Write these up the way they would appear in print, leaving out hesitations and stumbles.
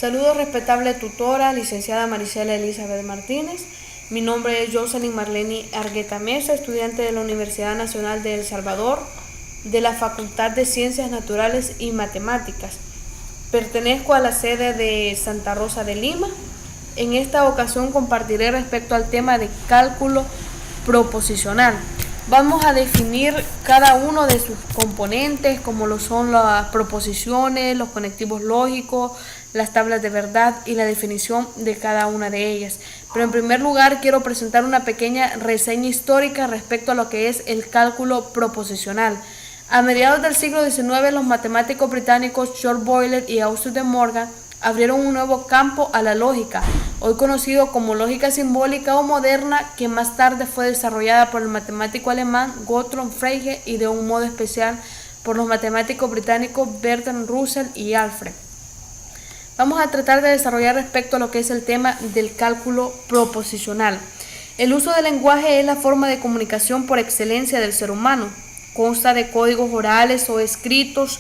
Saludos, respetable tutora, licenciada Maricela Elizabeth Martínez. Mi nombre es Jocelyn Marleni Argueta Mesa, estudiante de la Universidad Nacional de El Salvador, de la Facultad de Ciencias Naturales y Matemáticas. Pertenezco a la sede de Santa Rosa de Lima. En esta ocasión compartiré respecto al tema de cálculo proposicional. Vamos a definir cada uno de sus componentes, como lo son las proposiciones, los conectivos lógicos, las tablas de verdad y la definición de cada una de ellas. Pero en primer lugar quiero presentar una pequeña reseña histórica respecto a lo que es el cálculo proposicional. A mediados del siglo XIX, los matemáticos británicos George Boyle y Auguste de Morgan abrieron un nuevo campo a la lógica, hoy conocido como lógica simbólica o moderna, que más tarde fue desarrollada por el matemático alemán Gottlob Frege y de un modo especial por los matemáticos británicos Bertrand Russell y Alfred. Vamos a tratar de desarrollar respecto a lo que es el tema del cálculo proposicional. El uso del lenguaje es la forma de comunicación por excelencia del ser humano. Consta de códigos orales o escritos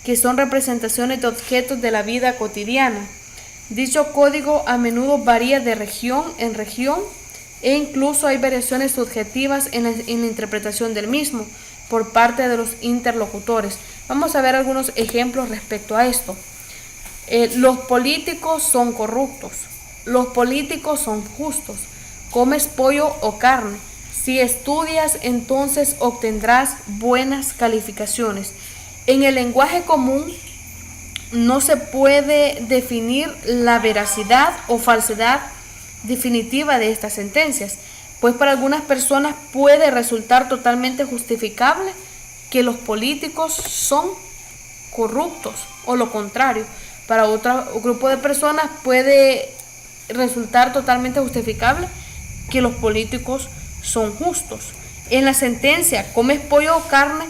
que son representaciones de objetos de la vida cotidiana. Dicho código a menudo varía de región en región e incluso hay variaciones subjetivas en la interpretación del mismo por parte de los interlocutores. Vamos a ver algunos ejemplos respecto a esto. Los políticos son corruptos. Los políticos son justos. Comes pollo o carne. Si estudias, entonces obtendrás buenas calificaciones. En el lenguaje común no se puede definir la veracidad o falsedad definitiva de estas sentencias, pues para algunas personas puede resultar totalmente justificable que los políticos son corruptos o lo contrario. Para otro grupo de personas puede resultar totalmente justificable que los políticos son justos. En la sentencia comes pollo o carne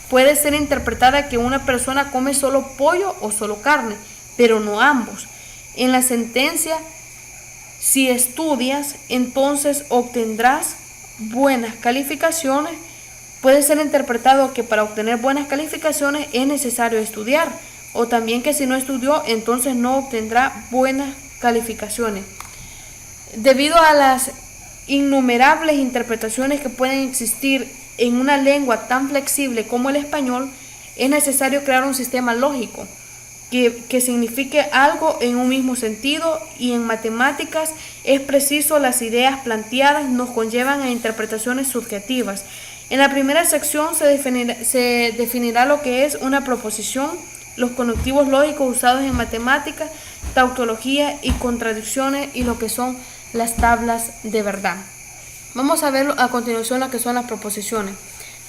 puede ser interpretada que una persona come solo pollo o solo carne, pero no ambos. En la sentencia, si estudias, entonces obtendrás buenas calificaciones. Puede ser interpretado que para obtener buenas calificaciones es necesario estudiar, o también que si no estudió, entonces no obtendrá buenas calificaciones. Debido a las innumerables interpretaciones que pueden existir en una lengua tan flexible como el español, es necesario crear un sistema lógico que signifique algo en un mismo sentido, y en matemáticas es preciso las ideas planteadas nos conllevan a interpretaciones subjetivas. En la primera sección se definirá lo que es una proposición, los conectivos lógicos usados en matemáticas, tautología y contradicciones, y lo que son las tablas de verdad. Vamos a ver a continuación lo que son las proposiciones.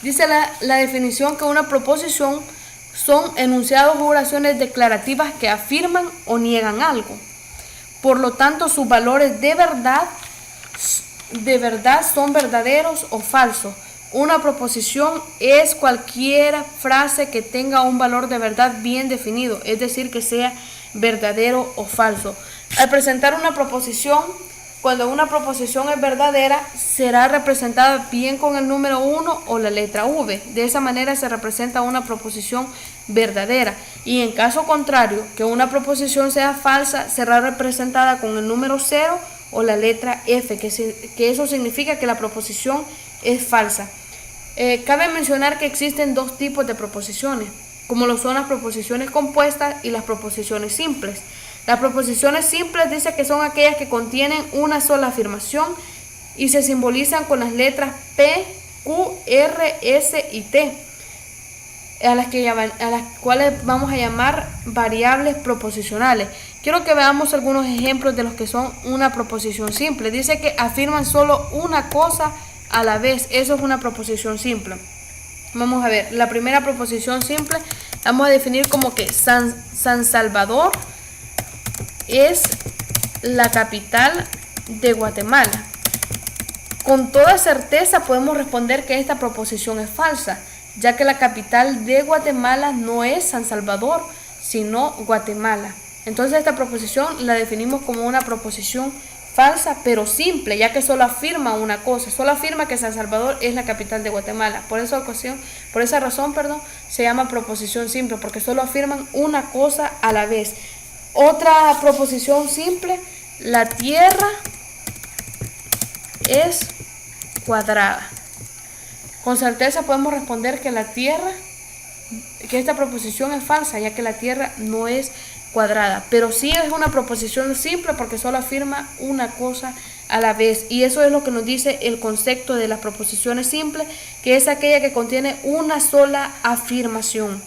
Dice la definición que una proposición son enunciados o oraciones declarativas que afirman o niegan algo. Por lo tanto, sus valores de verdad son verdaderos o falsos. Una proposición es cualquier frase que tenga un valor de verdad bien definido, es decir, que sea verdadero o falso. Al presentar una proposición, cuando una proposición es verdadera, será representada bien con el número 1 o la letra V. De esa manera se representa una proposición verdadera. Y en caso contrario, que una proposición sea falsa, será representada con el número 0 o la letra F, que eso significa que la proposición es falsa. Cabe mencionar que existen dos tipos de proposiciones, como lo son las proposiciones compuestas y las proposiciones simples. Las proposiciones simples dice que son aquellas que contienen una sola afirmación y se simbolizan con las letras P, Q, R, S y T, a las cuales vamos a llamar variables proposicionales. Quiero que veamos algunos ejemplos de los que son una proposición simple. Dice que afirman solo una cosa a la vez. Eso es una proposición simple. Vamos a ver, la primera proposición simple vamos a definir como que San Salvador es la capital de Guatemala. Con toda certeza podemos responder que esta proposición es falsa, ya que la capital de Guatemala no es San Salvador, sino Guatemala. Entonces esta proposición la definimos como una proposición falsa, pero simple, ya que solo afirma una cosa, solo afirma que San Salvador es la capital de Guatemala. Por esa razón, se llama proposición simple, porque solo afirman una cosa a la vez. Otra proposición simple, la Tierra es cuadrada. Con certeza podemos responder que que esta proposición es falsa, ya que la Tierra no es cuadrada, pero sí es una proposición simple porque solo afirma una cosa a la vez, y eso es lo que nos dice el concepto de las proposiciones simples, que es aquella que contiene una sola afirmación.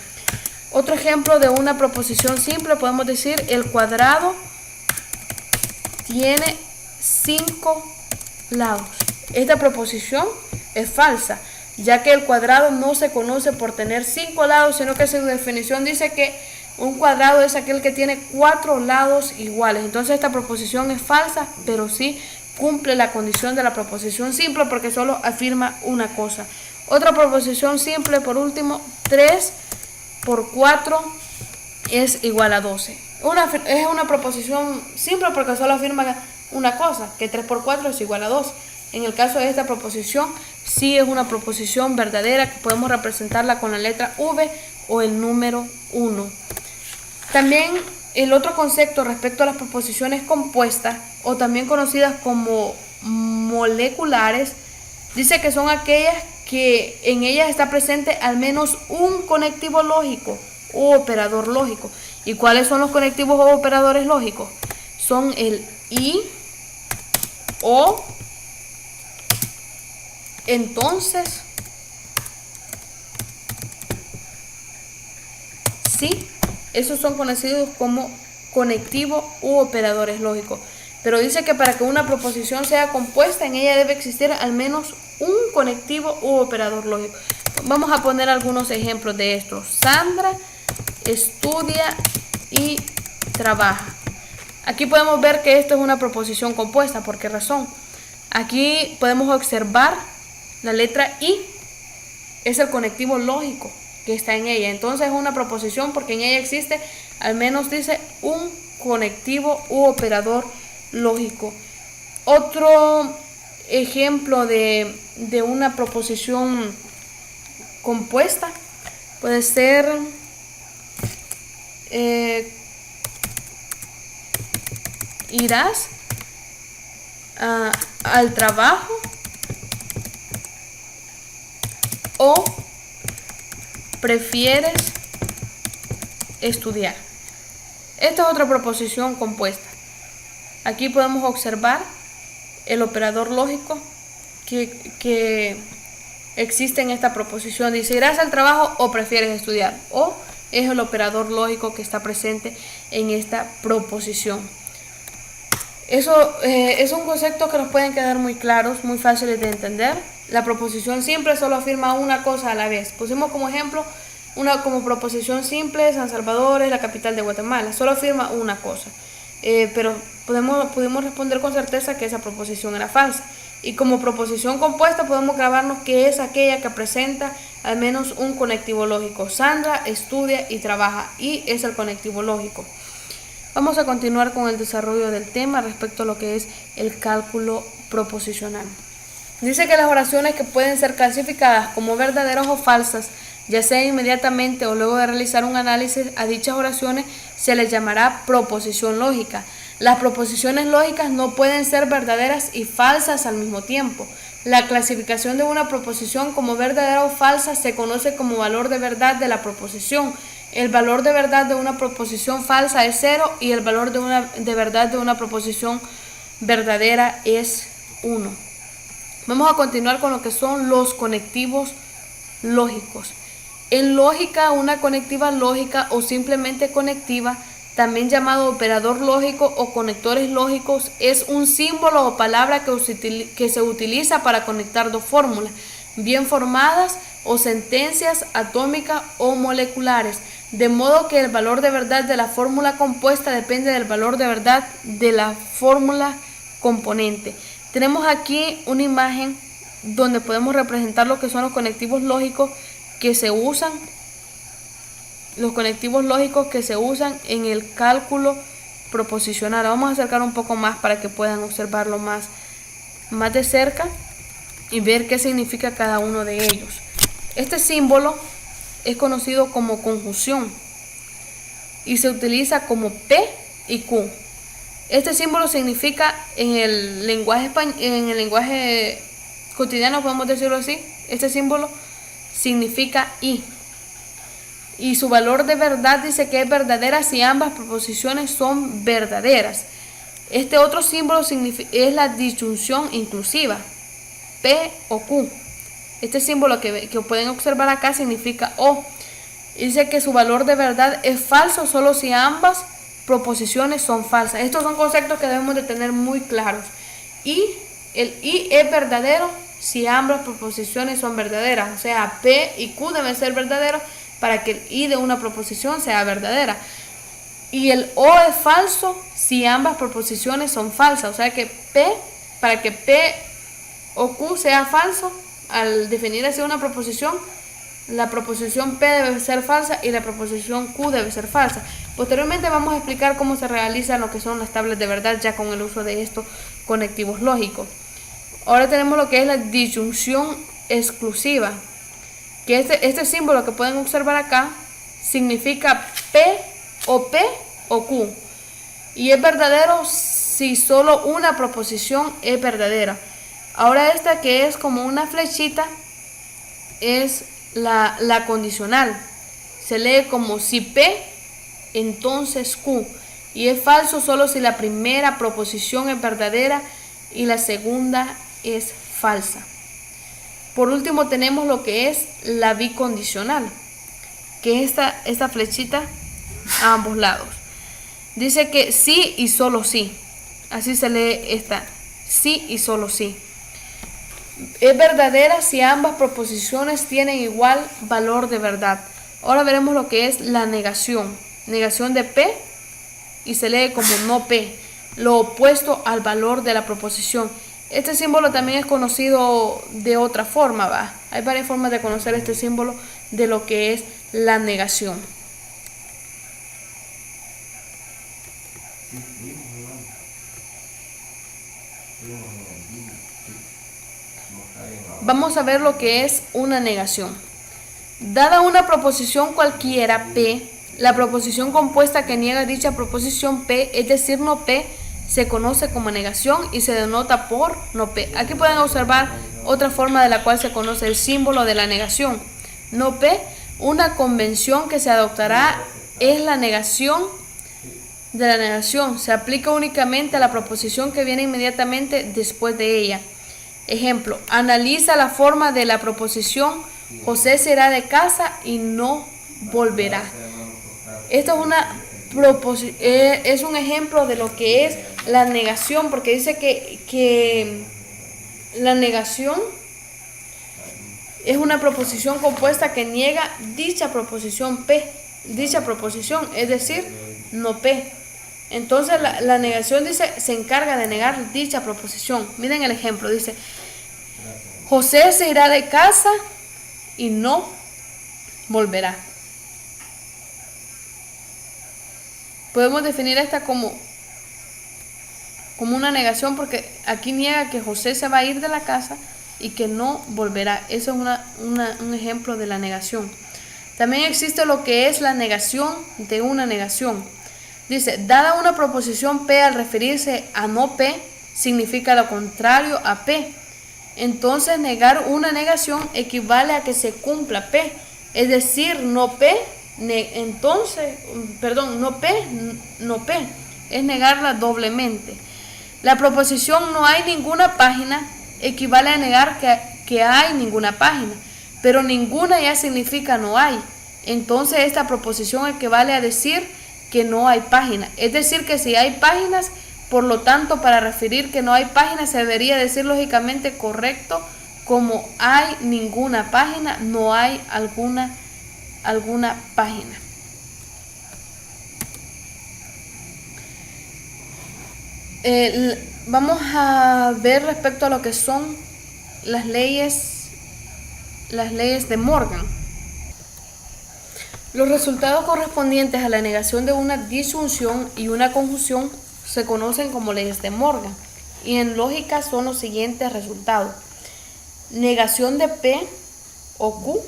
Otro ejemplo de una proposición simple podemos decir: el cuadrado tiene 5 lados. Esta proposición es falsa, ya que el cuadrado no se conoce por tener 5 lados, sino que su definición dice que un cuadrado es aquel que tiene 4 lados iguales. Entonces esta proposición es falsa, pero sí cumple la condición de la proposición simple porque solo afirma una cosa. Otra proposición simple, por último: 3 por 4 es igual a 12. Es una proposición simple porque solo afirma una cosa, que 3 por 4 es igual a 12. En el caso de esta proposición, sí es una proposición verdadera, que podemos representarla con la letra V o el número 1. También el otro concepto respecto a las proposiciones compuestas, o también conocidas como moleculares, dice que son aquellas que en ellas está presente al menos un conectivo lógico o operador lógico. ¿Y cuáles son los conectivos o operadores lógicos? Son el y, o, entonces, sí. Esos son conocidos como conectivos u operadores lógicos. Pero dice que para que una proposición sea compuesta, en ella debe existir al menos un conectivo u operador lógico. Vamos a poner algunos ejemplos de esto. Sandra estudia y trabaja. Aquí podemos ver que esto es una proposición compuesta. ¿Por qué razón? Aquí podemos observar la letra I. Es el conectivo lógico que está en ella. Entonces es una proposición porque en ella existe al menos, dice, un conectivo u operador lógico. Otro ejemplo de una proposición compuesta puede ser irás al trabajo, o prefieres estudiar. Esta es otra proposición compuesta. Aquí podemos observar el operador lógico que existe en esta proposición. Dice: irás al trabajo o prefieres estudiar. O es el operador lógico que está presente en esta proposición. Eso es un concepto que nos pueden quedar muy claros, muy fáciles de entender. La proposición simple solo afirma una cosa a la vez. Pusimos como ejemplo como proposición simple: San Salvador es la capital de Guatemala. Solo afirma una cosa. Pero pudimos responder con certeza que esa proposición era falsa. Y como proposición compuesta podemos grabarnos que es aquella que presenta al menos un conectivo lógico. Sandra estudia y trabaja, y es el conectivo lógico. Vamos a continuar con el desarrollo del tema respecto a lo que es el cálculo proposicional. Dice que las oraciones que pueden ser clasificadas como verdaderas o falsas, ya sea inmediatamente o luego de realizar un análisis a dichas oraciones, se les llamará proposición lógica. Las proposiciones lógicas no pueden ser verdaderas y falsas al mismo tiempo. La clasificación de una proposición como verdadera o falsa se conoce como valor de verdad de la proposición. El valor de verdad de una proposición falsa es 0 y el valor de verdad de una proposición verdadera es 1. Vamos a continuar con lo que son los conectivos lógicos. En lógica, una conectiva lógica o simplemente conectiva, también llamado operador lógico o conectores lógicos, es un símbolo o palabra que se utiliza para conectar dos fórmulas bien formadas o sentencias atómicas o moleculares, de modo que el valor de verdad de la fórmula compuesta depende del valor de verdad de la fórmula componente. Tenemos aquí una imagen donde podemos representar lo que son los conectivos lógicos que se usan, en el cálculo proposicional. Vamos a acercar un poco más para que puedan observarlo más de cerca y ver qué significa cada uno de ellos. Este símbolo es conocido como conjunción y se utiliza como P y Q. Este símbolo significa en el lenguaje cotidiano, podemos decirlo así, este símbolo significa y. Y su valor de verdad dice que es verdadera si ambas proposiciones son verdaderas. Este otro símbolo es la disyunción inclusiva, P o Q. Este símbolo que pueden observar acá significa O. Dice que su valor de verdad es falso solo si ambas proposiciones son falsas. Estos son conceptos que debemos de tener muy claros. El I es verdadero si ambas proposiciones son verdaderas. O sea, P y Q deben ser verdaderos para que el I de una proposición sea verdadera. Y el O es falso si ambas proposiciones son falsas. O sea que para que P o Q sea falso, al definir así una proposición, la proposición P debe ser falsa y la proposición Q debe ser falsa. Posteriormente vamos a explicar cómo se realizan lo que son las tablas de verdad ya con el uso de estos conectivos lógicos. Ahora tenemos lo que es la disyunción exclusiva, que este símbolo que pueden observar acá significa P o Q, y es verdadero si solo una proposición es verdadera. Ahora esta que es como una flechita es la condicional. Se lee como si P, entonces Q. Y es falso solo si la primera proposición es verdadera y la segunda es falsa. Por último tenemos lo que es la bicondicional, que es esta flechita a ambos lados. Dice que sí y solo sí. Así se lee esta, sí y solo sí. Es verdadera si ambas proposiciones tienen igual valor de verdad. Ahora veremos lo que es la negación. Negación de P y se lee como no P, lo opuesto al valor de la proposición. Este símbolo también es conocido de otra forma, ¿va? Hay varias formas de conocer este símbolo de lo que es la negación. Vamos a ver lo que es una negación. Dada una proposición cualquiera P, la proposición compuesta que niega dicha proposición P, es decir, no P, se conoce como negación y se denota por no P. Aquí pueden observar otra forma de la cual se conoce el símbolo de la negación. No P, una convención que se adoptará es la negación de la negación. Se aplica únicamente a la proposición que viene inmediatamente después de ella. Ejemplo, analiza la forma de la proposición José se irá de casa y no volverá. Esto es un ejemplo de lo que es la negación, porque dice que la negación es una proposición compuesta que niega dicha proposición P, dicha proposición, es decir, no P. Entonces la negación dice, se encarga de negar dicha proposición. Miren el ejemplo, dice, José se irá de casa y no volverá. Podemos definir esta como una negación porque aquí niega que José se va a ir de la casa y que no volverá. Eso es un ejemplo de la negación. También existe lo que es la negación de una negación. Dice, dada una proposición P al referirse a no P, significa lo contrario a P. Entonces, negar una negación equivale a que se cumpla P. Es decir, no P, no P. Es negarla doblemente. La proposición no hay ninguna página equivale a negar que hay ninguna página. Pero ninguna ya significa no hay. Entonces, esta proposición equivale a decir que no hay página. Es decir, que si hay páginas, por lo tanto, para referir que no hay páginas, se debería decir lógicamente correcto como hay ninguna página, no hay alguna página. Vamos a ver respecto a lo que son las leyes de Morgan. Los resultados correspondientes a la negación de una disyunción y una conjunción se conocen como leyes de Morgan y en lógica son los siguientes resultados. Negación de P o Q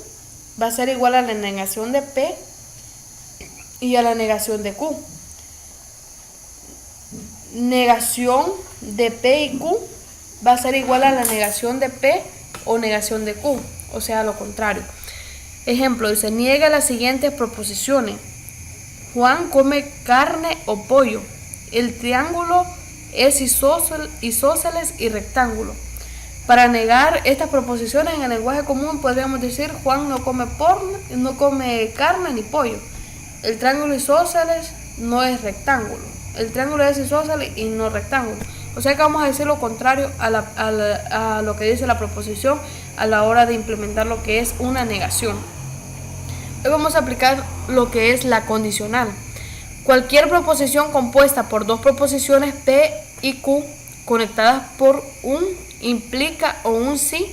va a ser igual a la negación de P y a la negación de Q. negación de P y Q va a ser igual a la negación de P o negación de Q, o sea, lo contrario. Ejemplo, dice, niega las siguientes proposiciones. Juan come carne o pollo. El triángulo es isósceles y rectángulo. Para negar estas proposiciones en el lenguaje común podríamos decir Juan no come carne ni pollo. El triángulo isósceles no es rectángulo. El triángulo es isósceles y no rectángulo. O sea que vamos a decir lo contrario a lo que dice la proposición a la hora de implementar lo que es una negación. Hoy vamos a aplicar lo que es la condicional. Cualquier proposición compuesta por dos proposiciones P y Q conectadas por un implica o un sí,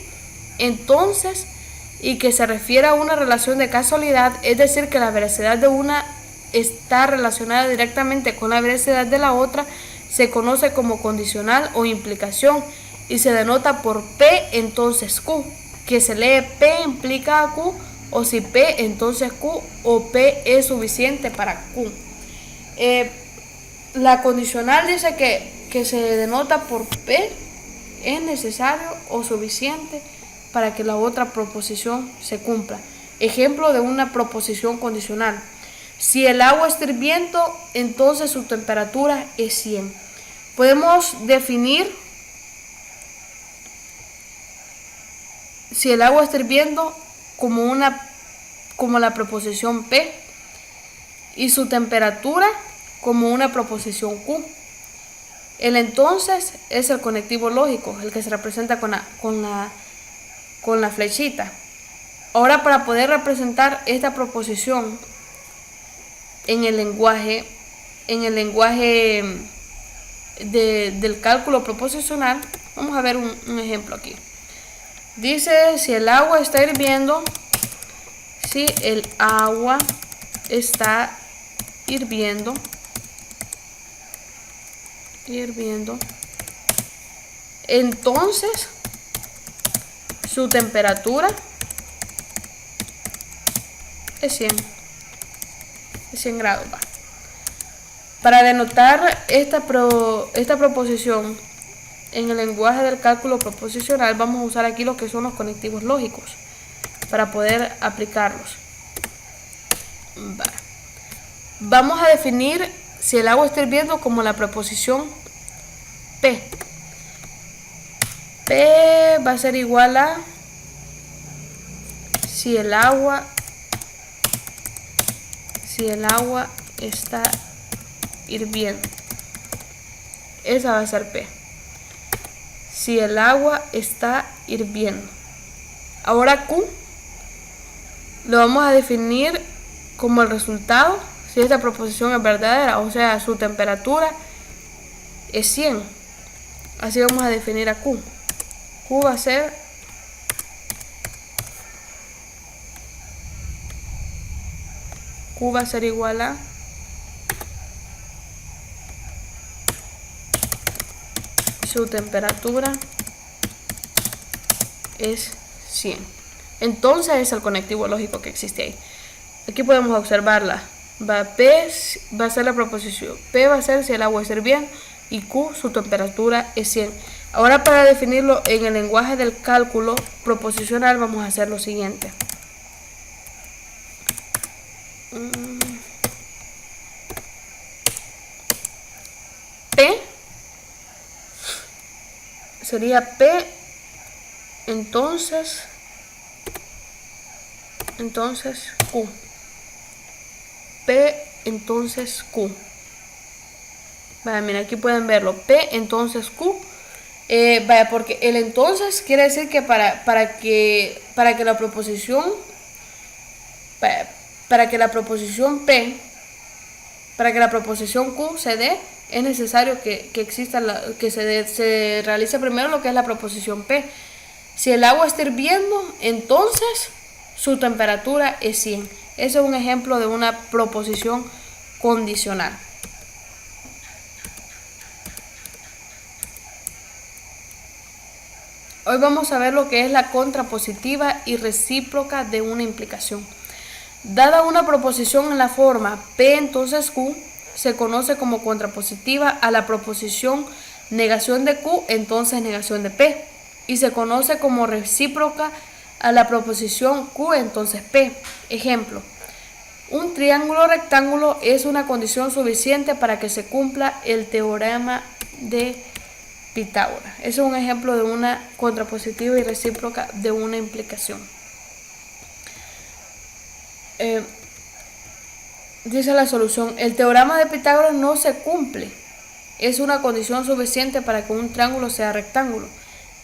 entonces, y que se refiere a una relación de casualidad, es decir, que la veracidad de una está relacionada directamente con la veracidad de la otra, se conoce como condicional o implicación y se denota por P entonces Q, que se lee P implica a Q, o si P entonces Q, o P es suficiente para Q. La condicional dice que se denota por P es necesario o suficiente para que la otra proposición se cumpla. Ejemplo de una proposición condicional. Si el agua está hirviendo, entonces su temperatura es 100. Podemos definir si el agua está hirviendo como la proposición P y su temperatura como una proposición Q. El entonces es el conectivo lógico, el que se representa con la flechita. Ahora, para poder representar esta proposición en el lenguaje del cálculo proposicional, vamos a ver un ejemplo aquí. Dice, si el agua está hirviendo, entonces su temperatura es 100 grados. Para denotar esta proposición en el lenguaje del cálculo proposicional, vamos a usar aquí lo que son los conectivos lógicos para poder aplicarlos. Vamos a definir si el agua está hirviendo como la proposición P. P va a ser igual a si el agua está hirviendo. Esa va a ser P. Si el agua está hirviendo. Ahora Q lo vamos a definir como el resultado si esta proposición es verdadera, o sea, su temperatura es 100. Así vamos a definir a Q. Q va a ser igual a su temperatura es 100. Entonces es el conectivo lógico que existe ahí. Aquí podemos observarla. P va a ser la proposición. P va a ser si el agua está hirviendo y Q su temperatura es 100. Ahora, para definirlo en el lenguaje del cálculo proposicional, vamos a hacer lo siguiente. P sería P entonces Q. P entonces Q. Vaya, mira, aquí pueden verlo. P entonces Q. Vaya, porque el entonces quiere decir que para que la proposición Q se dé, es necesario que exista se realice primero lo que es la proposición P. Si el agua está hirviendo, entonces su temperatura es 100. Ese es un ejemplo de una proposición condicional. Hoy vamos a ver lo que es la contrapositiva y recíproca de una implicación. Dada una proposición en la forma P entonces Q, se conoce como contrapositiva a la proposición negación de Q, entonces negación de P. Y se conoce como recíproca a la proposición Q, entonces P. Ejemplo: un triángulo rectángulo es una condición suficiente para que se cumpla el teorema de Pitágoras. Ese es un ejemplo de una contrapositiva y recíproca de una implicación. Dice la solución: el teorema de Pitágoras no se cumple. Es una condición suficiente para que un triángulo sea rectángulo.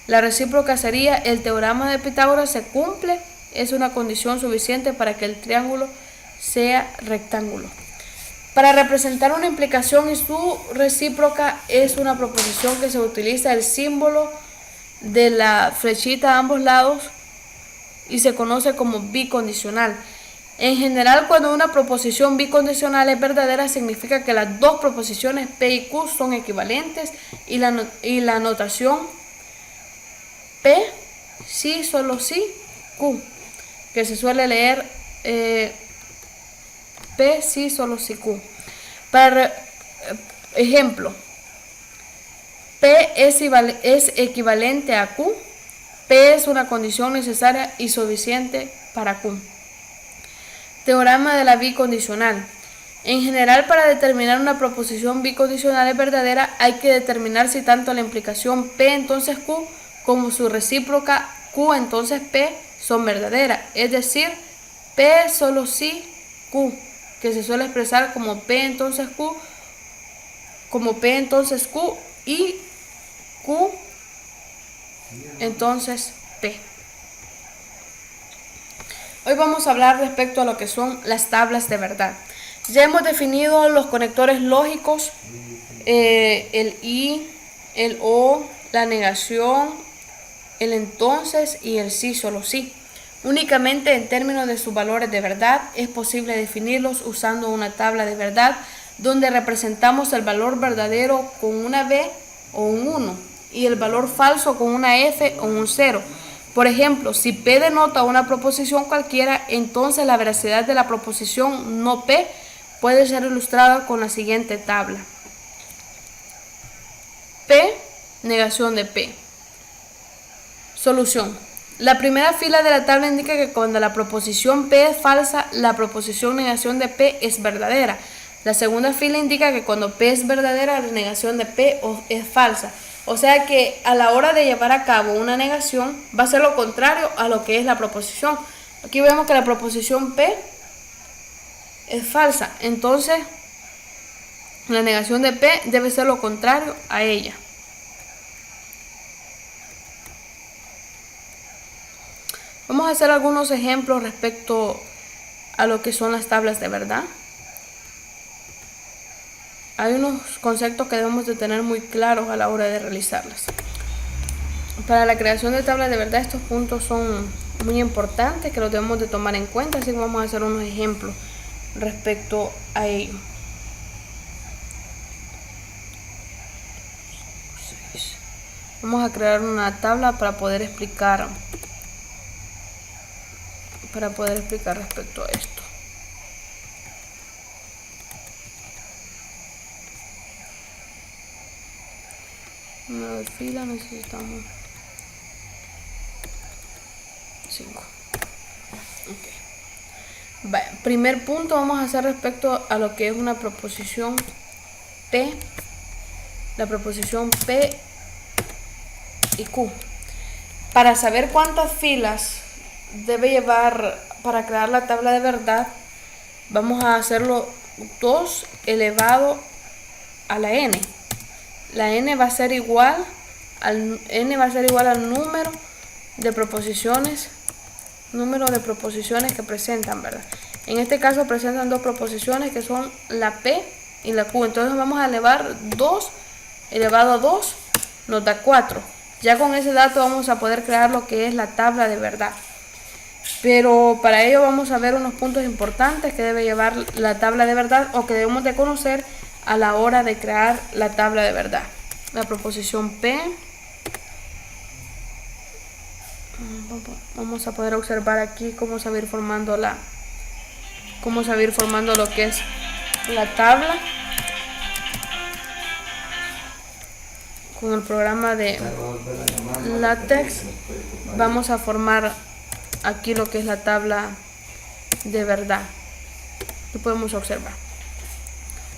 La recíproca sería: el teorema de Pitágoras se cumple. Es una condición suficiente para que el triángulo sea rectángulo. Para representar una implicación y su recíproca es una proposición que se utiliza el símbolo de la flechita a ambos lados y se conoce como bicondicional. En general, cuando una proposición bicondicional es verdadera, significa que las dos proposiciones P y Q son equivalentes y la notación P, sí, solo sí, Q, que se suele leer P, sí, solo sí, Q. Para ejemplo, P es equivalente a Q. P es una condición necesaria y suficiente para Q. Teorema de la bicondicional. En general, para determinar una proposición bicondicional es verdadera, hay que determinar si tanto la implicación P entonces Q como su recíproca Q entonces P son verdaderas. Es decir, P solo si Q, que se suele expresar como P entonces Q, y Q entonces P. Hoy vamos a hablar respecto a lo que son las tablas de verdad. Ya hemos definido los conectores lógicos, el y, el o, la negación, el entonces y el sí, solo sí. Únicamente en términos de sus valores de verdad es posible definirlos usando una tabla de verdad donde representamos el valor verdadero con una B o un 1 y el valor falso con una F o un 0. Por ejemplo, si P denota una proposición cualquiera, entonces la veracidad de la proposición no P puede ser ilustrada con la siguiente tabla. P, negación de P. Solución. La primera fila de la tabla indica que cuando la proposición P es falsa, la proposición negación de P es verdadera. La segunda fila indica que cuando P es verdadera, la negación de P es falsa. O sea que a la hora de llevar a cabo una negación va a ser lo contrario a lo que es la proposición. Aquí vemos que la proposición P es falsa. Entonces la negación de P debe ser lo contrario a ella. Vamos a hacer algunos ejemplos respecto a lo que son las tablas de verdad. Hay unos conceptos que debemos de tener muy claros a la hora de realizarlas. Para la creación de tablas de verdad, estos puntos son muy importantes que los debemos de tomar en cuenta, así que vamos a hacer unos ejemplos respecto a ello. Vamos a crear una tabla para poder explicar respecto a esto. Número de fila necesitamos 5. Okay. Primer punto vamos a hacer respecto a lo que es una proposición P, la proposición P y Q. Para saber cuántas filas debe llevar para crear la tabla de verdad, vamos a hacerlo 2 elevado a la n. La n va a ser igual al número de proposiciones que presentan, ¿verdad? En este caso presentan dos proposiciones que son la P y la Q. Entonces vamos a elevar 2 elevado a 2, nos da 4. Ya con ese dato vamos a poder crear lo que es la tabla de verdad. Pero para ello vamos a ver unos puntos importantes que debe llevar la tabla de verdad o que debemos de conocer a la hora de crear la tabla de verdad. La proposición P. Vamos a poder observar aquí cómo se va a ir formando lo que es la tabla. con el programa de LaTeX vamos a formar aquí lo que es la tabla de verdad. Lo podemos observar.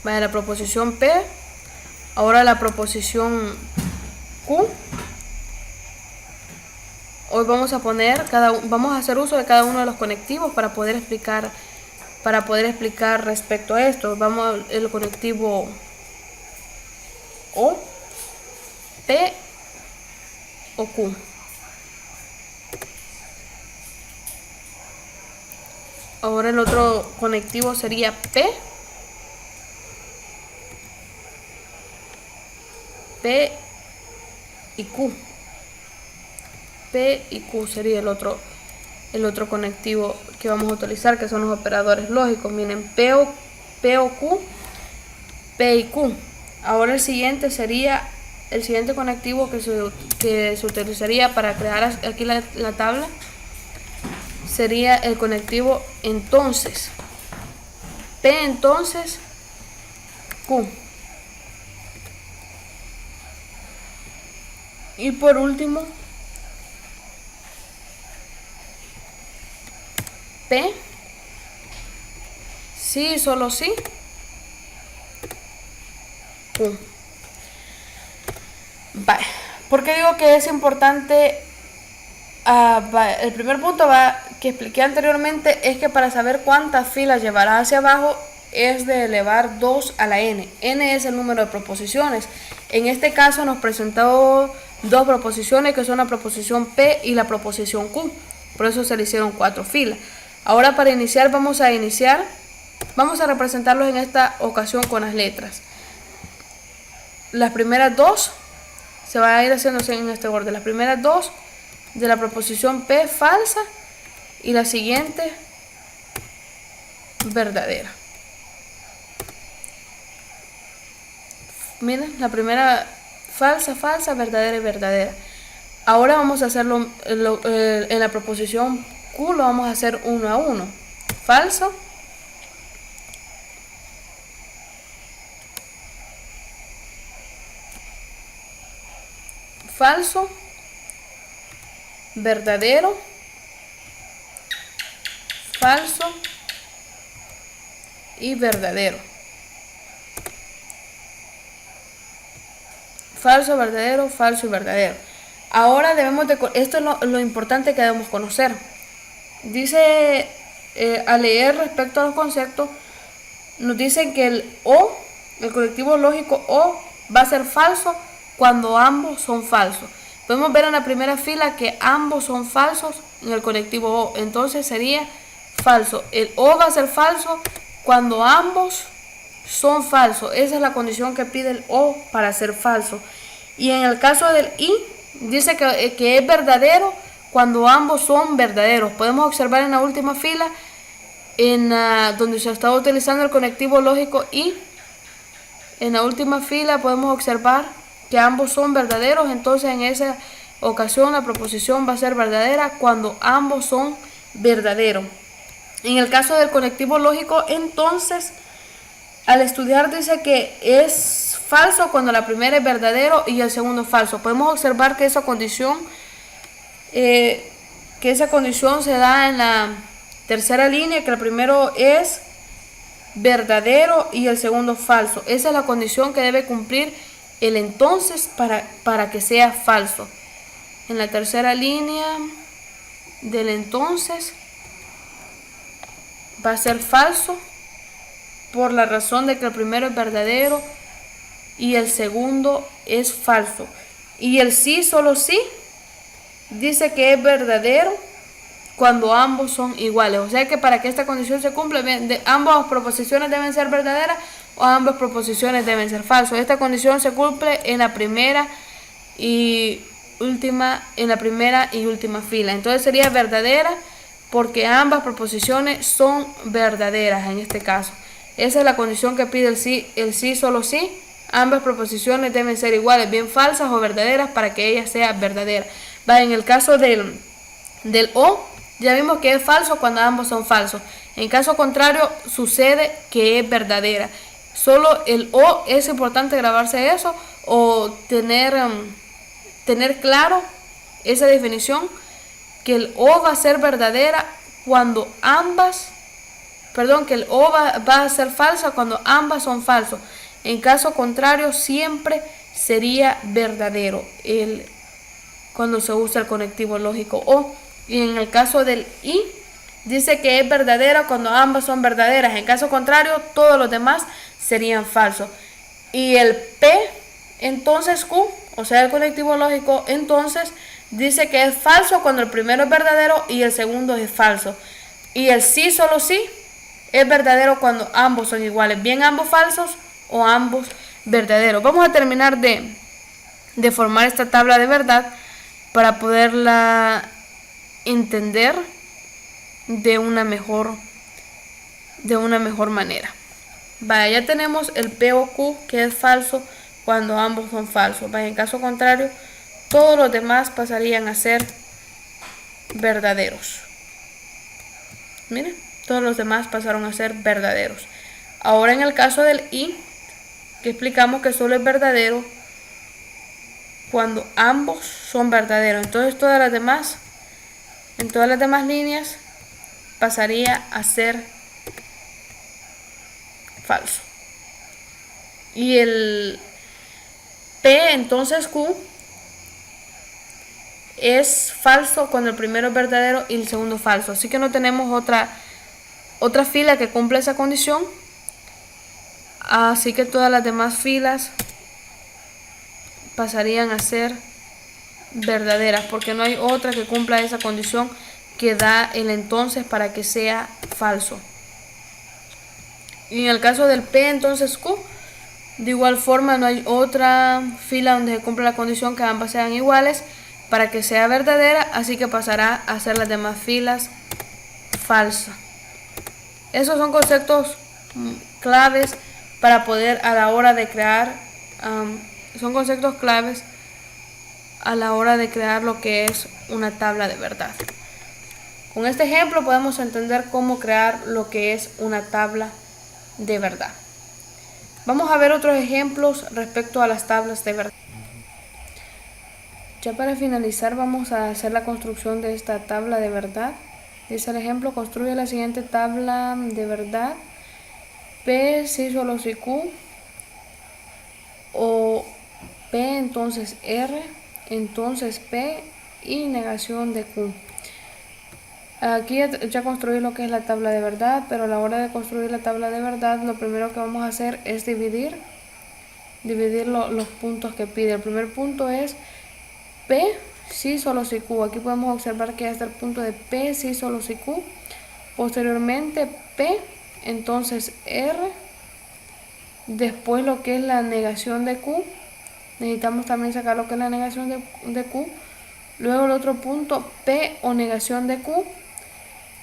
Vaya la proposición P, ahora la proposición Q. Hoy vamos a poner vamos a hacer uso de cada uno de los conectivos para poder explicar respecto a esto. Vamos el conectivo O, P o Q. Ahora el otro conectivo sería P y Q. P y Q sería el otro conectivo que vamos a utilizar, que son los operadores lógicos. Miren, P o Q, P y Q. Ahora el siguiente conectivo que se utilizaría para crear aquí la tabla sería el conectivo entonces. P entonces Q. Y por último P, sí, solo sí, Q. Vale. ¿Por qué digo que es importante? El primer punto que expliqué anteriormente es que para saber cuántas filas llevará hacia abajo es de elevar 2 a la n. N es el número de proposiciones. En este caso nos presentó dos proposiciones, que son la proposición P y la proposición Q. Por eso se le hicieron 4 filas. Ahora para iniciar vamos a representarlos en esta ocasión con las letras. Las primeras dos se van a ir haciéndose en este orden. Las primeras dos de la proposición P falsa y la siguiente verdadera. Miren, la primera falsa, falsa, verdadera y verdadera. Ahora vamos a hacerlo en la proposición Q, lo vamos a hacer uno a uno. Falso, falso, verdadero, falso y verdadero. Falso, verdadero, falso y verdadero. Ahora esto es lo importante que debemos conocer. Dice, al leer respecto a los conceptos, nos dicen que el colectivo lógico O va a ser falso cuando ambos son falsos. Podemos ver en la primera fila que ambos son falsos en el colectivo O, entonces sería falso. El O va a ser falso cuando ambos son falsos. Esa es la condición que pide el O para ser falso. Y en el caso del I, dice que es verdadero cuando ambos son verdaderos. Podemos observar en la última fila, donde se está utilizando el conectivo lógico I, en la última fila podemos observar que ambos son verdaderos. Entonces en esa ocasión la proposición va a ser verdadera cuando ambos son verdaderos. En el caso del conectivo lógico, entonces, al estudiar dice que es falso cuando la primera es verdadero y el segundo es falso. Podemos observar que esa condición se da en la tercera línea, que el primero es verdadero y el segundo falso. Esa es la condición que debe cumplir el entonces para que sea falso. En la tercera línea del entonces va a ser falso por la razón de que el primero es verdadero y el segundo es falso. Y el sí, solo sí, dice que es verdadero cuando ambos son iguales. O sea que para que esta condición se cumpla, ambas proposiciones deben ser verdaderas o ambas proposiciones deben ser falsas. Esta condición se cumple en la primera y última fila. Entonces sería verdadera porque ambas proposiciones son verdaderas en este caso. Esa es la condición que pide el sí, solo sí. Ambas proposiciones deben ser iguales, bien falsas o verdaderas, para que ella sea verdadera. En el caso del O, ya vimos que es falso cuando ambos son falsos. En caso contrario, sucede que es verdadera. Solo el O, es importante grabarse eso, o tener claro esa definición, que el O va a ser verdadera cuando que el O va a ser falsa cuando ambas son falsos. En caso contrario, siempre sería verdadero cuando se usa el conectivo lógico O. Y en el caso del I, dice que es verdadera cuando ambas son verdaderas. En caso contrario, todos los demás serían falsos. Y el P, entonces Q, o sea, el conectivo lógico, entonces dice que es falso cuando el primero es verdadero y el segundo es falso. Y el sí, solo sí, es verdadero cuando ambos son iguales, bien ambos falsos o ambos verdaderos. Vamos a terminar de formar esta tabla de verdad para poderla entender de una mejor manera. Vaya, ya tenemos el P o Q, que es falso cuando ambos son falsos. Vaya, en caso contrario, todos los demás pasarían a ser verdaderos. Miren, todos los demás pasaron a ser verdaderos. Ahora en el caso del I, que explicamos que solo es verdadero cuando ambos son verdaderos. Entonces en todas las demás líneas pasaría a ser falso. Y el P, entonces Q, es falso cuando el primero es verdadero y el segundo falso. Así que no tenemos otra fila que cumpla esa condición. Así que todas las demás filas pasarían a ser verdaderas, porque no hay otra que cumpla esa condición que da el entonces para que sea falso. Y en el caso del P, entonces Q, de igual forma no hay otra fila donde se cumpla la condición que ambas sean iguales para que sea verdadera, así que pasará a ser las demás filas falsas. Esos son conceptos claves para poder a la hora de crear, lo que es una tabla de verdad. Con este ejemplo podemos entender cómo crear lo que es una tabla de verdad. Vamos a ver otros ejemplos respecto a las tablas de verdad. Ya para finalizar vamos a hacer la construcción de esta tabla de verdad. Dice el ejemplo: construye la siguiente tabla de verdad: P si solo si Q, o P entonces R, entonces P y negación de Q. Aquí ya construí lo que es la tabla de verdad, pero a la hora de construir la tabla de verdad lo primero que vamos a hacer es dividir los puntos que pide. El primer punto es P si solo si Q. Aquí podemos observar que hasta el punto de P si solo si Q. Posteriormente P, entonces R. Después lo que es la negación de Q. Necesitamos también sacar lo que es la negación de Q. Luego el otro punto, P o negación de Q.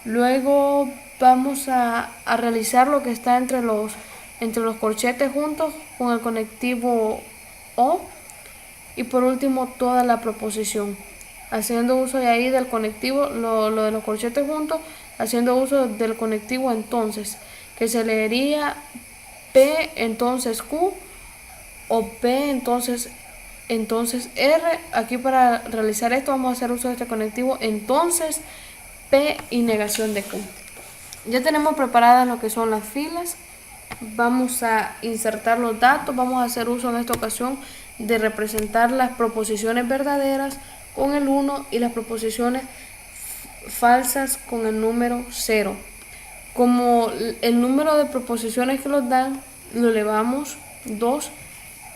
Luego vamos a realizar lo que está entre los corchetes juntos con el conectivo O. Y por último toda la proposición, haciendo uso de ahí del conectivo, lo de los corchetes juntos, haciendo uso del conectivo entonces, que se leería P entonces Q o P entonces R. Aquí para realizar esto vamos a hacer uso de este conectivo entonces, P y negación de Q. Ya tenemos preparadas lo que son las filas. Vamos a insertar los datos. Vamos a hacer uso en esta ocasión de representar las proposiciones verdaderas con el 1 y las proposiciones falsas con el número 0. Como el número de proposiciones que nos dan lo elevamos 2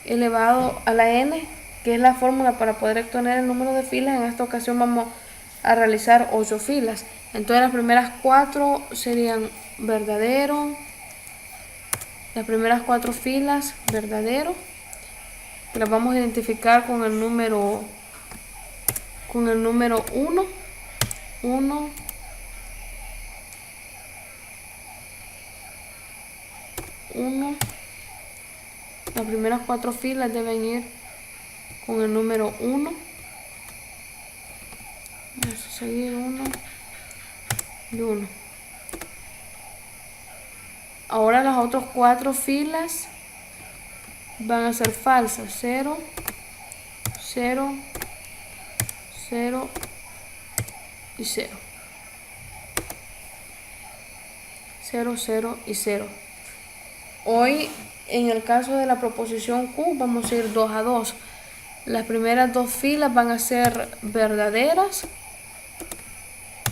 elevado a la n, que es la fórmula para poder obtener el número de filas. En esta ocasión vamos a realizar 8 filas. Entonces las primeras 4 serían verdadero, las primeras 4 filas verdadero, que las vamos a identificar con el número 1, 1, 1. Las primeras 4 filas deben ir con el número 1. Vamos a seguir 1 y 1. Ahora las otras 4 filas van a ser falsas. 0, 0, 0 y 0. 0, 0 y 0. Hoy, en el caso de la proposición Q, vamos a ir 2 a 2. Las primeras dos filas van a ser verdaderas,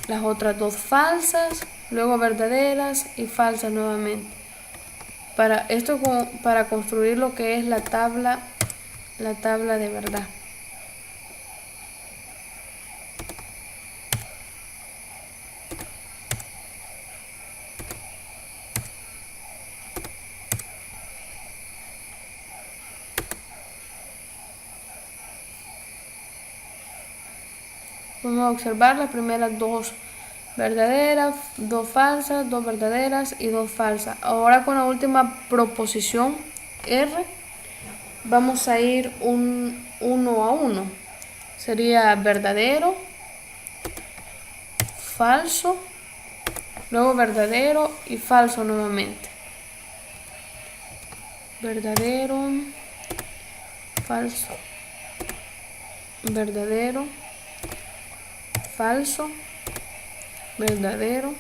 las otras dos falsas, luego verdaderas y falsas nuevamente. Para construir lo que es la tabla de verdad. Vamos a observar las primeras dos verdaderas, dos falsas, dos verdaderas y dos falsas. Ahora con la última proposición R vamos a ir uno a uno. Sería verdadero, falso, luego verdadero y falso nuevamente. Verdadero, falso, verdadero, falso, verdadero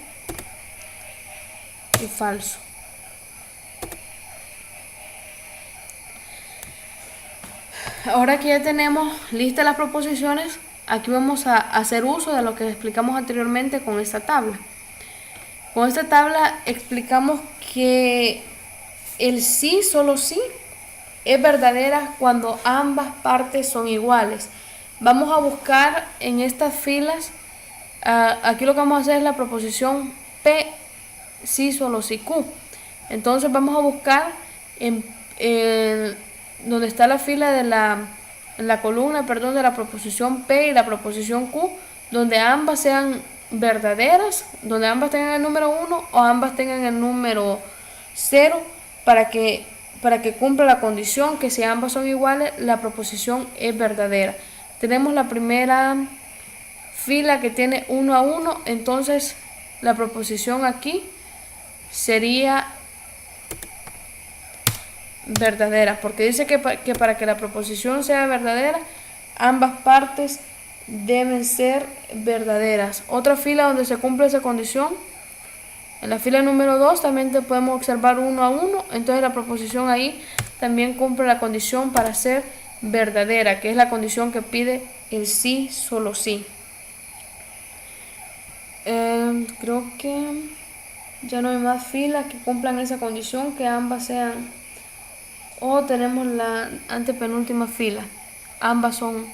y falso. Ahora que ya tenemos listas las proposiciones, aquí vamos a hacer uso de lo que explicamos anteriormente con esta tabla. Con esta tabla explicamos que el sí, solo sí, es verdadera cuando ambas partes son iguales. Vamos a buscar en estas filas, aquí lo que vamos a hacer es la proposición P, sí, solo sí, Q. Entonces vamos a buscar en donde está la fila de en la columna, perdón, de la proposición P y la proposición Q, donde ambas sean verdaderas, donde ambas tengan el número 1 o ambas tengan el número 0, para que cumpla la condición que si ambas son iguales, la proposición es verdadera. Tenemos la primera fila que tiene 1 a 1, entonces la proposición aquí sería verdadera, porque dice que para que la proposición sea verdadera, ambas partes deben ser verdaderas. Otra fila donde se cumple esa condición, en la fila número 2 también podemos observar 1 a 1, entonces la proposición ahí también cumple la condición para ser verdadera, que es la condición que pide el sí, solo sí. Creo que ya no hay más filas que cumplan esa condición, que ambas sean, o tenemos la antepenúltima fila, ambas son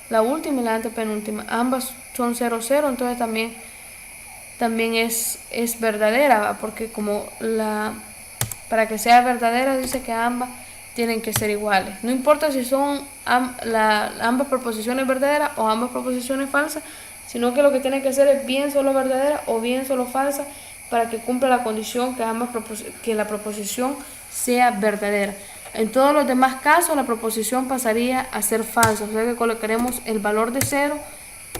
la última y la antepenúltima, ambas son 0, 0, entonces también es verdadera, ¿va? Porque para que sea verdadera dice que ambas tienen que ser iguales. No importa si son ambas proposiciones verdaderas o ambas proposiciones falsas, sino que lo que tiene que ser es bien solo verdadera o bien solo falsa para que cumpla la condición que la proposición sea verdadera. En todos los demás casos la proposición pasaría a ser falsa, o sea que colocaremos el valor de 0,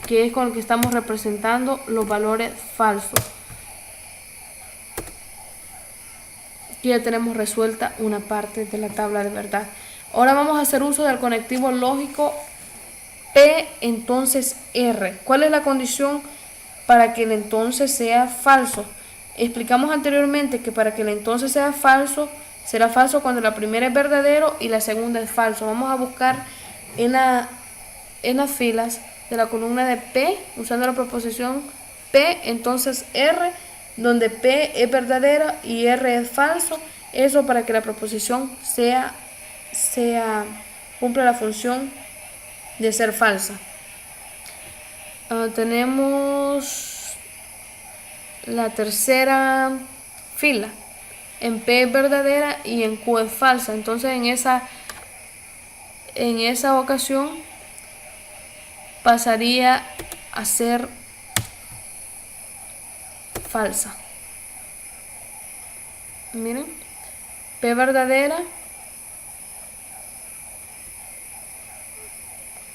que es con el que estamos representando los valores falsos. Aquí ya tenemos resuelta una parte de la tabla de verdad. Ahora vamos a hacer uso del conectivo lógico P, entonces R. ¿Cuál es la condición para que el entonces sea falso? Explicamos anteriormente que para que el entonces sea falso, será falso cuando la primera es verdadero y la segunda es falso. Vamos a buscar en las filas de la columna de P, usando la proposición P, entonces R, donde P es verdadera y R es falso. Eso para que la proposición cumpla la función de ser falsa. Tenemos la tercera fila. En P es verdadera y en Q es falsa. Entonces en esa ocasión pasaría a ser falsa. Miren, P verdadera,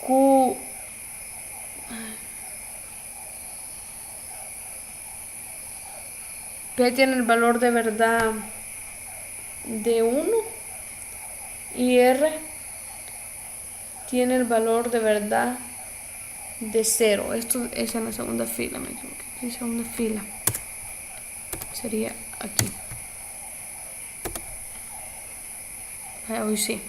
Q P tiene el valor de verdad de 1 y R tiene el valor de verdad de 0. Esto es en la segunda fila, me equivoqué. Aquí segunda fila. Sería aquí. Hoy sí.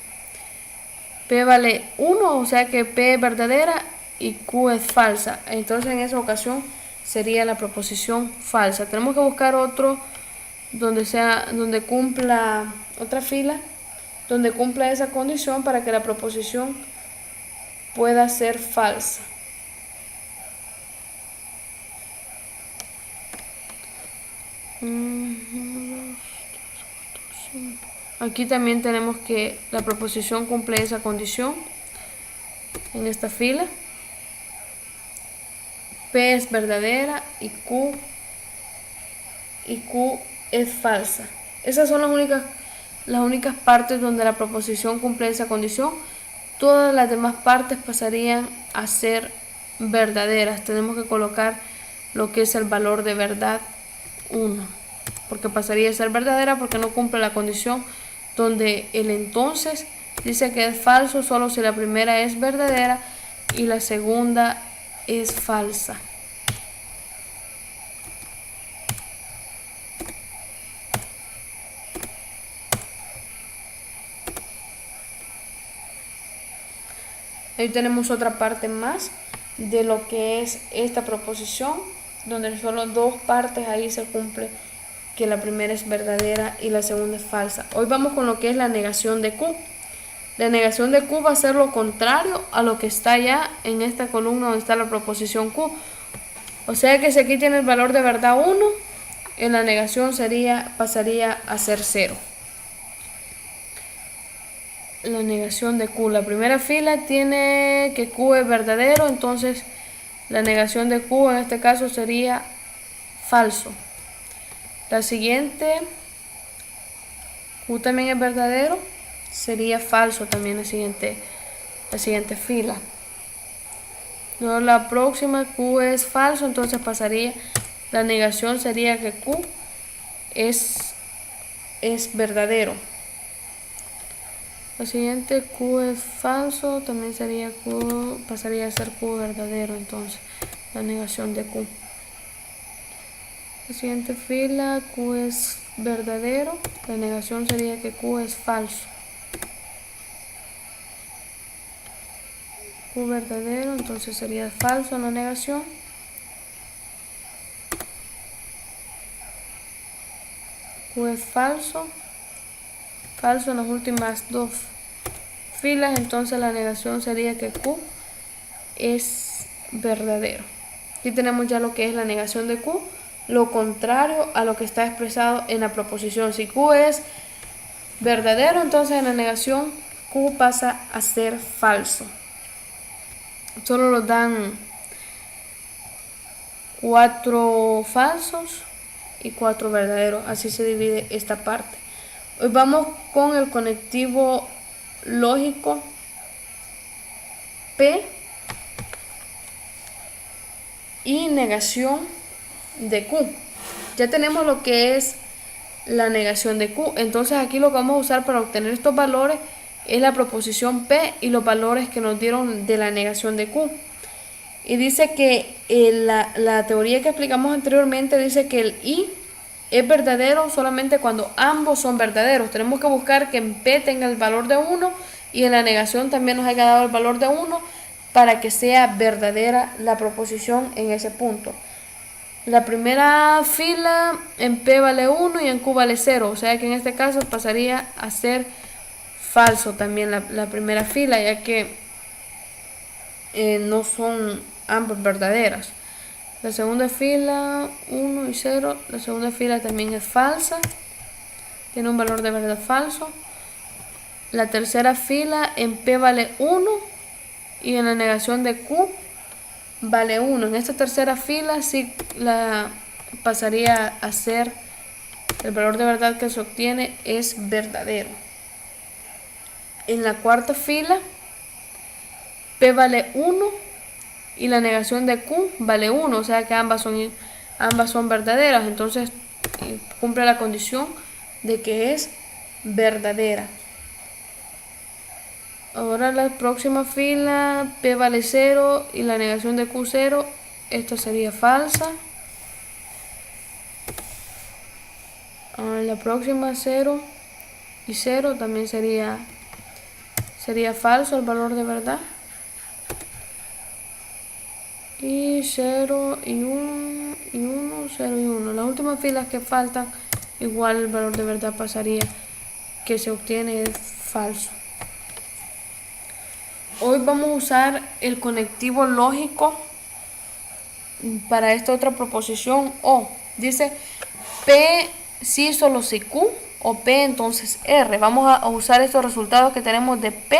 P vale 1, o sea que P es verdadera y Q es falsa. Entonces en esa ocasión sería la proposición falsa. Tenemos que buscar otro donde cumpla otra fila, donde cumpla esa condición para que la proposición pueda ser falsa. Aquí también tenemos que la proposición cumple esa condición en esta fila. P es verdadera y Q es falsa. Esas son las únicas partes donde la proposición cumple esa condición. Todas las demás partes pasarían a ser verdaderas. Tenemos que colocar lo que es el valor de verdad 1, porque pasaría a ser verdadera porque no cumple la condición donde el entonces dice que es falso solo si la primera es verdadera y la segunda es falsa. Ahí tenemos otra parte más de lo que es esta proposición, donde solo dos partes ahí se cumple que la primera es verdadera y la segunda es falsa. Hoy vamos con lo que es la negación de Q. La negación de Q va a ser lo contrario a lo que está ya en esta columna donde está la proposición Q. O sea que si aquí tiene el valor de verdad 1, en la negación pasaría a ser 0. La negación de Q. La primera fila tiene que Q es verdadero, entonces la negación de Q en este caso sería falso. La siguiente, Q también es verdadero, sería falso también la siguiente fila. Luego la próxima, Q es falso, entonces la negación sería que Q es verdadero. La siguiente, Q es falso, también pasaría a ser Q verdadero, entonces la negación de Q. La siguiente fila, Q es verdadero, la negación sería que Q es falso. Q verdadero, entonces sería falso en la negación. Q es falso en las últimas dos filas, entonces la negación sería que Q es verdadero. Aquí tenemos ya lo que es la negación de Q, lo contrario a lo que está expresado en la proposición. Si Q es verdadero, entonces en la negación Q pasa a ser falso. Solo nos dan 4 falsos y 4 verdaderos. Así se divide esta parte. Hoy vamos con el conectivo lógico P y negación de Q. Ya tenemos lo que es la negación de Q. Entonces aquí lo que vamos a usar para obtener estos valores es la proposición P y los valores que nos dieron de la negación de Q. Y dice que la teoría que explicamos anteriormente dice que el I es verdadero solamente cuando ambos son verdaderos. Tenemos que buscar que en P tenga el valor de 1 y en la negación también nos haya dado el valor de 1 para que sea verdadera la proposición en ese punto. La primera fila en P vale 1 y en Q vale 0, o sea que en este caso pasaría a ser falso también la primera fila, ya que no son ambas verdaderas. La segunda fila 1 y 0, la segunda fila también es falsa, tiene un valor de verdad falso. La tercera fila en P vale 1 y en la negación de Q vale 1. En esta tercera fila sí pasaría a ser el valor de verdad que se obtiene es verdadero. En la cuarta fila P vale 1 y la negación de Q vale 1, o sea que ambas son verdaderas, entonces cumple la condición de que es verdadera. Ahora la próxima fila, P vale 0 y la negación de Q 0, esta sería falsa. La próxima 0 y 0 también sería falso el valor de verdad. Y 0 y 1 y 1, 0 y 1. Las últimas filas que faltan, igual el valor de verdad pasaría, que se obtiene es falso. Hoy vamos a usar el conectivo lógico para esta otra proposición O. Dice P sí solo si Q o P entonces R. Vamos a usar estos resultados que tenemos de P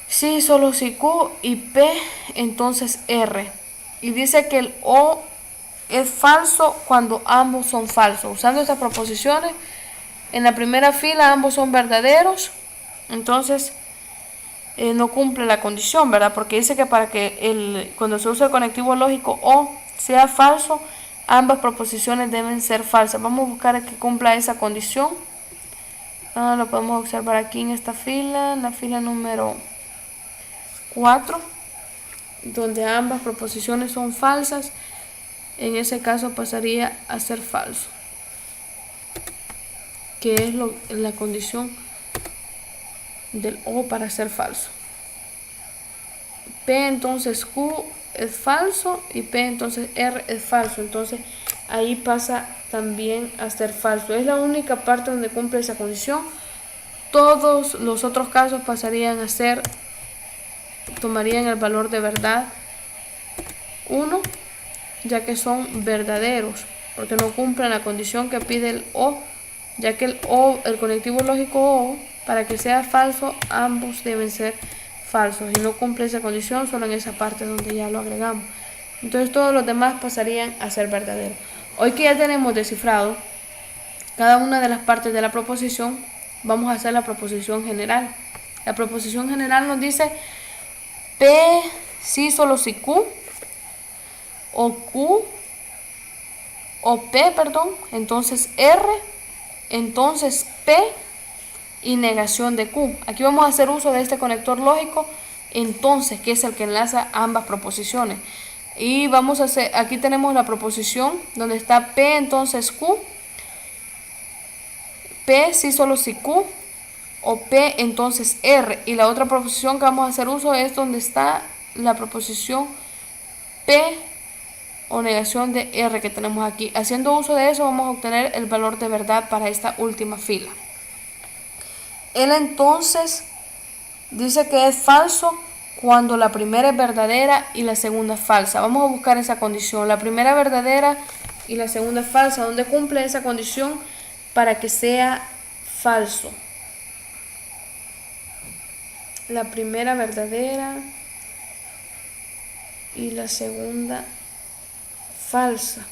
sí solo si Q y P entonces R. Y dice que el O es falso cuando ambos son falsos. Usando estas proposiciones, en la primera fila ambos son verdaderos, entonces no cumple la condición, ¿verdad? Porque dice que para que cuando se usa el conectivo lógico O sea falso, ambas proposiciones deben ser falsas. Vamos a buscar que cumpla esa condición. Lo podemos observar aquí en esta fila, en la fila número 4, donde ambas proposiciones son falsas. En ese caso pasaría a ser falso, que es la condición del O para ser falso. P entonces Q es falso y P entonces R es falso, entonces ahí pasa también a ser falso. Es la única parte donde cumple esa condición. Todos los otros casos pasarían a ser, tomarían el valor de verdad 1, ya que son verdaderos, porque no cumplen la condición que pide el O, ya que el conectivo lógico O, para que sea falso, ambos deben ser falsos, y no cumple esa condición solo en esa parte donde ya lo agregamos. Entonces todos los demás pasarían a ser verdaderos. Hoy que ya tenemos descifrado cada una de las partes de la proposición, vamos a hacer la proposición general. La proposición general nos dice P sí solo si Q o Q o P, perdón, entonces R, entonces P y negación de Q. Aquí vamos a hacer uso de este conector lógico entonces, que es el que enlaza ambas proposiciones. Y vamos a hacer, aquí tenemos la proposición donde está P entonces Q, P sí solo si Q o P entonces R. Y la otra proposición que vamos a hacer uso es donde está la proposición P o negación de R que tenemos aquí. Haciendo uso de eso vamos a obtener el valor de verdad para esta última fila. Él entonces dice que es falso cuando la primera es verdadera y la segunda es falsa. Vamos a buscar esa condición. La primera verdadera y la segunda es falsa. ¿Dónde cumple esa condición para que sea falso? La primera verdadera y la segunda falsa.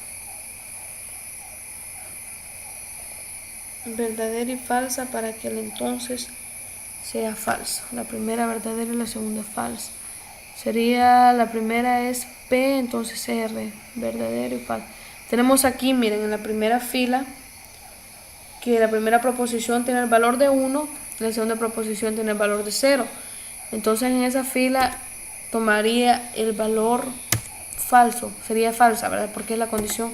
Verdadera y falsa para que el entonces sea falso. La primera verdadera y la segunda falsa. Sería, la primera es P, entonces R, verdadero y falso. Tenemos aquí, miren, en la primera fila, que la primera proposición tiene el valor de 1, la segunda proposición tiene el valor de 0. Entonces en esa fila tomaría el valor falso, sería falsa, ¿verdad? Porque es la condición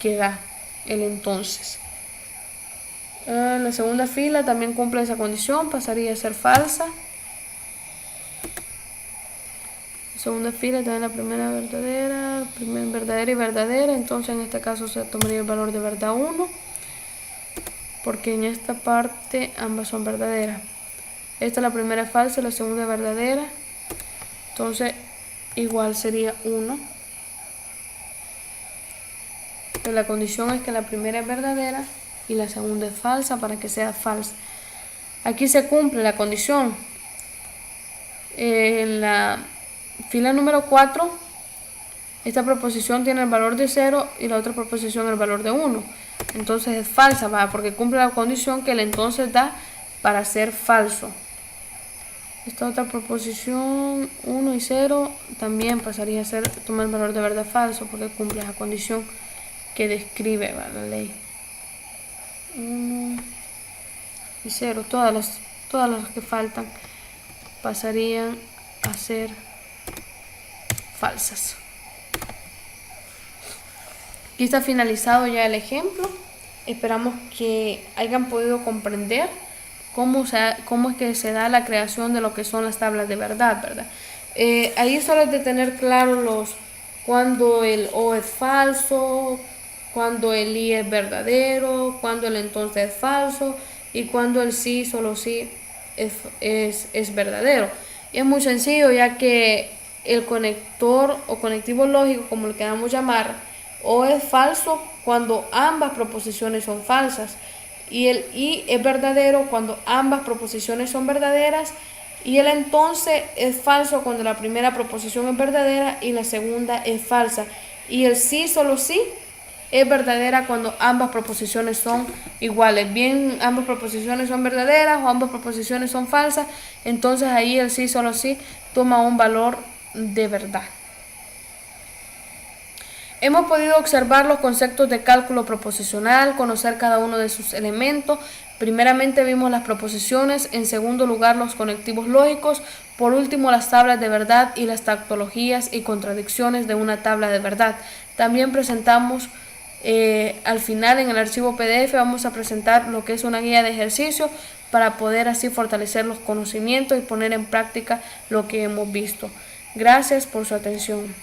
que da el entonces. La segunda fila también cumple esa condición, pasaría a ser falsa. La segunda fila también la primera verdadera y verdadera, entonces en este caso se tomaría el valor de verdad 1, porque en esta parte ambas son verdaderas. Esta es la primera falsa, la segunda verdadera, entonces igual sería 1. Pero la condición es que la primera es verdadera y la segunda es falsa para que sea falsa. Aquí se cumple la condición. En la fila número 4, esta proposición tiene el valor de 0 y la otra proposición el valor de 1. Entonces es falsa, ¿va? Porque cumple la condición que el entonces da para ser falso. Esta otra proposición 1 y 0 también pasaría a ser, tomar el valor de verdad falso porque cumple la condición que describe, ¿va? La ley. 1 y 0, todas las todas las que faltan pasarían a ser falsas. Aquí está finalizado ya el ejemplo. Esperamos que hayan podido comprender cómo es que se da la creación de lo que son las tablas de verdad, ¿verdad? Ahí solo es de tener claro cuando el o es falso, cuando el y es verdadero, cuando el entonces es falso y cuando el sí, solo sí es verdadero. Y es muy sencillo, ya que el conector o conectivo lógico, como lo queramos llamar, o es falso cuando ambas proposiciones son falsas, y el y es verdadero cuando ambas proposiciones son verdaderas, y el entonces es falso cuando la primera proposición es verdadera y la segunda es falsa, y el sí, solo sí es verdadera cuando ambas proposiciones son iguales. Bien, ambas proposiciones son verdaderas o ambas proposiciones son falsas, entonces ahí el sí, solo sí toma un valor de verdad. Hemos podido observar los conceptos de cálculo proposicional, conocer cada uno de sus elementos. Primeramente vimos las proposiciones, en segundo lugar los conectivos lógicos, por último las tablas de verdad y las tautologías y contradicciones de una tabla de verdad. También presentamos al final en el archivo PDF vamos a presentar lo que es una guía de ejercicio para poder así fortalecer los conocimientos y poner en práctica lo que hemos visto. Gracias por su atención.